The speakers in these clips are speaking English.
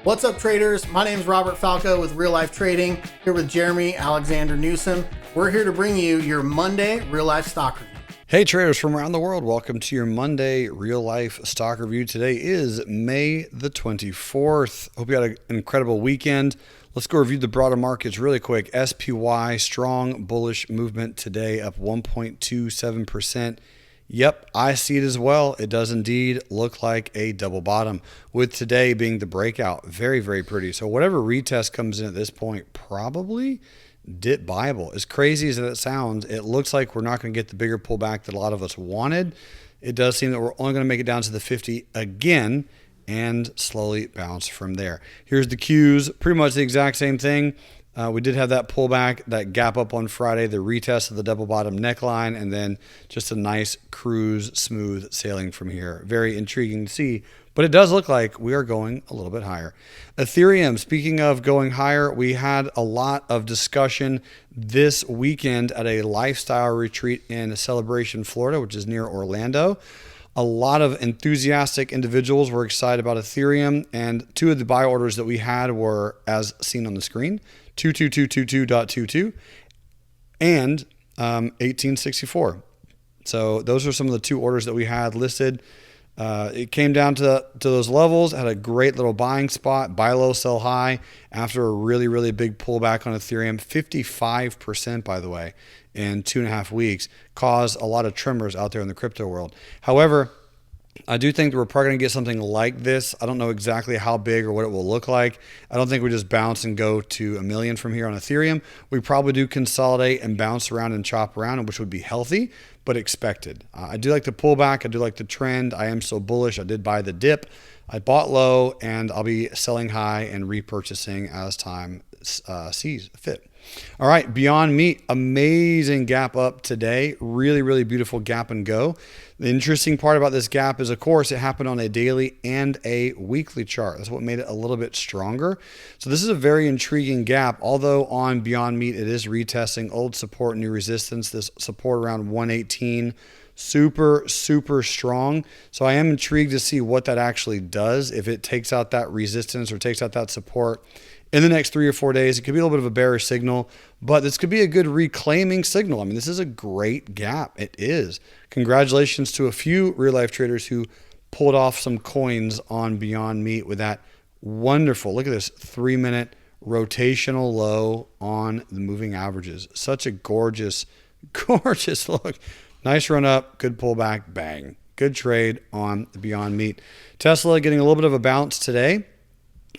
What's up, traders? My name is Robert Falco with Real Life Trading, here with Jeremy Alexander Newsom. We're here to bring you your Monday Real Life Stock Review. Hey traders from around the world, welcome to your Monday Real Life Stock Review. Today is May the 24th. Hope you had an incredible weekend. Let's go review the broader markets really quick. SPY, strong bullish movement today, up 1.27%. Yep, I see it as well. It does indeed look like a double bottom, with today being the breakout. Very, very pretty. So whatever retest comes in at this point, probably dip buyable. As crazy as that sounds, it looks like we're not going to get the bigger pullback that a lot of us wanted. It does seem that we're only going to make it down to the 50 again and slowly bounce from there. Here's the Qs, pretty much the exact same thing. We did have that pullback, that gap up on Friday, the retest of the double bottom neckline, and then just a nice cruise, smooth sailing from here. Very intriguing to see, but it does look like we are going a little bit higher. Ethereum, speaking of going higher, we had a lot of discussion this weekend at a lifestyle retreat in Celebration, Florida, which is near Orlando. A lot of enthusiastic individuals were excited about Ethereum, and two of the buy orders that we had were, as seen on the screen, 22222.22 and 1864. So those are some of the two orders that we had listed. It came down to those levels, had a great little buying spot, buy low, sell high after a really, really big pullback on Ethereum. 55%, by the way, in 2.5 weeks, caused a lot of tremors out there in the crypto world. However, I do think that we're probably going to get something like this. I don't know exactly how big or what it will look like. I don't think we just bounce and go to 1 million from here on Ethereum. We probably do consolidate and bounce around and chop around, which would be healthy, but expected. I do like the pullback. I do like the trend. I am so bullish. I did buy the dip. I bought low, and I'll be selling high and repurchasing as time sees fit. All right, Beyond Meat, amazing gap up today. Really, really beautiful gap and go. The interesting part about this gap is, of course, it happened on a daily and a weekly chart. That's what made it a little bit stronger. So this is a very intriguing gap, although on Beyond Meat, it is retesting old support, new resistance. This support around 118, super, super strong. So I am intrigued to see what that actually does, if it takes out that resistance or takes out that support in the next 3 or 4 days. It could be a little bit of a bearish signal, but this could be a good reclaiming signal. I mean, this is a great gap. It is. Congratulations to a few real life traders who pulled off some coins on Beyond Meat with that wonderful, look at this, 3-minute rotational low on the moving averages. Such a gorgeous, gorgeous look. Nice run up, good pullback, bang. Good trade on the Beyond Meat. Tesla getting a little bit of a bounce today.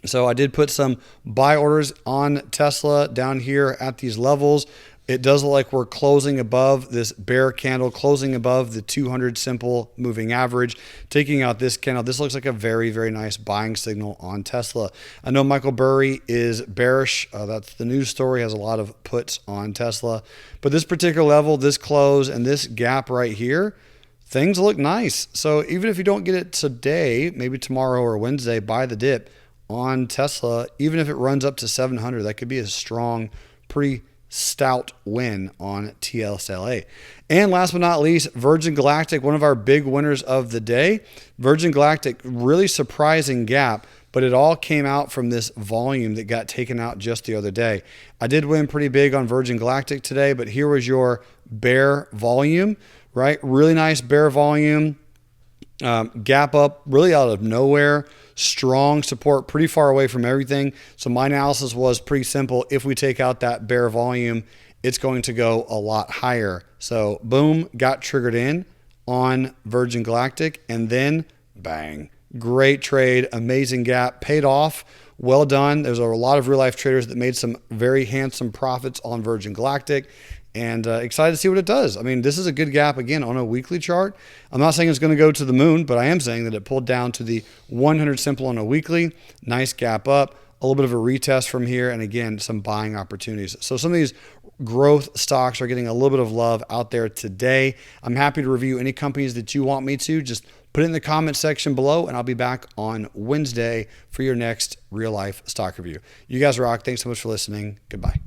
So I did put some buy orders on Tesla down here at these levels. It does look like we're closing above this bear candle, closing above the 200 simple moving average, taking out this candle. This looks like a very, very nice buying signal on Tesla. I know Michael Burry is bearish. That's the news story, has a lot of puts on Tesla. But this particular level, this close, and this gap right here, things look nice. So even if you don't get it today, maybe tomorrow or Wednesday, buy the dip on Tesla. Even if it runs up to 700, that could be a strong, pretty stout win on TSLA. And last but not least, Virgin Galactic, one of our big winners of the day. Virgin Galactic, really surprising gap, but it all came out from this volume that got taken out just the other day. I did win pretty big on Virgin Galactic today, but here was your bear volume, right? Really nice bear volume. Gap up really out of nowhere. Strong support pretty far away from everything. So my analysis was pretty simple. If we take out that bear volume, it's going to go a lot higher. So boom, got triggered in on Virgin Galactic, and then bang. Great trade, amazing gap, paid off. Well done. There's a lot of real life traders that made some very handsome profits on Virgin Galactic. And excited to see what it does. I mean, this is a good gap, again, on a weekly chart. I'm not saying it's going to go to the moon, but I am saying that it pulled down to the 100 simple on a weekly. Nice gap up, a little bit of a retest from here, and again, some buying opportunities. So some of these growth stocks are getting a little bit of love out there today. I'm happy to review any companies that you want me to. Just put it in the comment section below, and I'll be back on Wednesday for your next real life stock review. You guys rock. Thanks so much for listening. Goodbye.